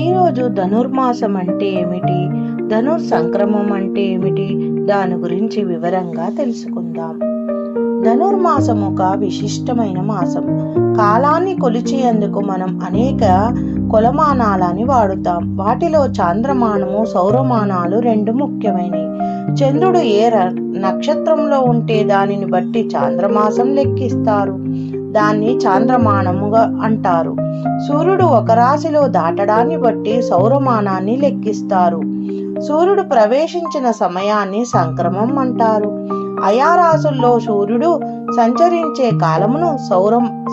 ఈరోజు ధనుర్మాసం అంటే ఏమిటి, ధనుర్ సంక్రమం అంటే ఏమిటి, దాని గురించి వివరంగా తెలుసుకుందాం. ధనుర్మాసం ఒక విశిష్టమైన మాసం. కాలాన్ని కొలిచేందుకు మనం అనేక కొలమానాలని వాడుతాం. వాటిలో చాంద్రమానము, సౌరమానాలు రెండు ముఖ్యమైనవి. చంద్రుడు ఏ నక్షత్రంలో ఉంటే దానిని బట్టి చాంద్రమాసం లెక్కిస్తారు. దాన్ని చాంద్రమానముగా అంటారు. సూర్యుడు ఒక రాశిలో దాటడాన్ని బట్టి సౌరమానాన్ని లెక్కిస్తారు. సూర్యుడు ప్రవేశించిన సమయాన్ని సంక్రమం అంటారు. ఆయా రాశుల్లో సూర్యుడు సంచరించే కాలమును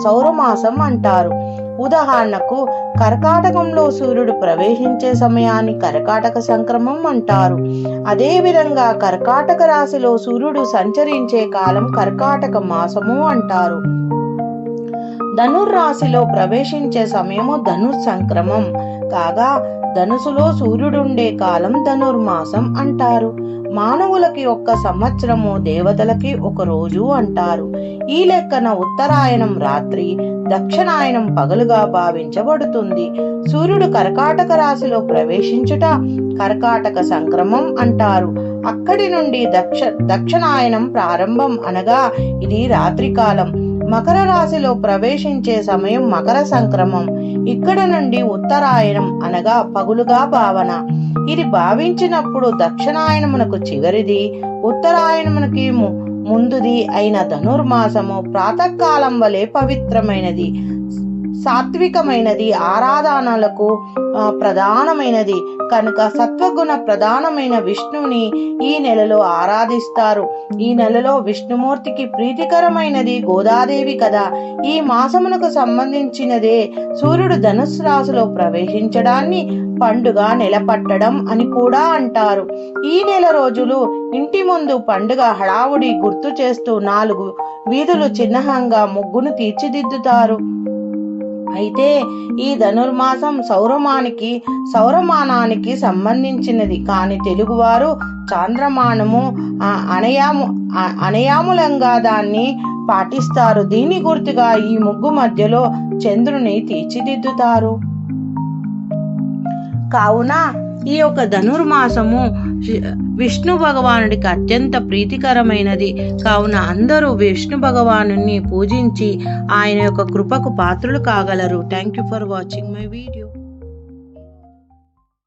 సౌరమాసం అంటారు. ఉదాహరణకు కర్కాటకంలో సూర్యుడు ప్రవేశించే సమయాన్ని కర్కాటక సంక్రమం అంటారు. అదేవిధంగా కర్కాటక రాశిలో సూర్యుడు సంచరించే కాలం కర్కాటక మాసము అంటారు. ధనుర్రాశిలో ప్రవేశించే సమయము ధనుర్ సంక్రమం కాగా, ధనుసులో సూర్యుడుండే కాలం ధనుర్మాసం అంటారు. మానవులకి ఒక్క సంవత్సరము, దేవతలకి ఒక రోజు అంటారు. ఈ లెక్కన ఉత్తరాయణం రాత్రి, దక్షిణాయనం పగలుగా భావించబడుతుంది. సూర్యుడు కర్కాటక రాశిలో ప్రవేశించుట కర్కాటక సంక్రమం అంటారు. అక్కడి నుండి దక్షిణాయనం ప్రారంభం అనగా ఇది రాత్రికాలం. మకర రాశిలో ప్రవేశించే సమయం మకర సంక్రమం. ఇక్కడ నుండి ఉత్తరాయణం అనగా పగులుగా భావన. ఇది భావించినప్పుడు దక్షిణాయనమునకు చివరిది, ఉత్తరాయణమునకి ముందుది అయిన ధనుర్మాసము ప్రాతకాలం వలె పవిత్రమైనది, సాత్వికమైనది, ఆరాధనలకు ప్రధానమైనది కనుక సత్వగుణ ప్రధానమైన విష్ణువుని ఈ నెలలో ఆరాధిస్తారు. ఈ నెలలో విష్ణుమూర్తికి ప్రీతికరమైనది గోదాదేవి కదా. ఈ మాసమునకు సంబంధించినదే సూర్యుడు ధనుస్సు రాశిలో ప్రవేశించడాన్ని పండుగ నెలపట్టడం అని కూడా అంటారు. ఈ నెల రోజులు ఇంటి ముందు పండుగ హడావుడి గుర్తు చేస్తూ 4 వీధులు చిహ్నంగా ముగ్గును తీర్చిదిద్దుతారు. అయితే ఈ ధనుర్మాసం సౌరమానానికి సంబంధించినది కాని తెలుగువారు చాంద్రమానము అనయాములంగా దాన్ని పాటిస్తారు. దీని గుర్తుగా ఈ ముగ్గు మధ్యలో చంద్రుని తీర్చిదిద్దుతారు. కావున ఈ యొక్క ధనుర్మాసము విష్ణు భగవానుడికి అత్యంత ప్రీతికరమైనది. కావున అందరూ విష్ణు భగవానుని పూజించి ఆయన యొక్క కృపకు పాత్రులు కాగలరు. Thank you for watching my video.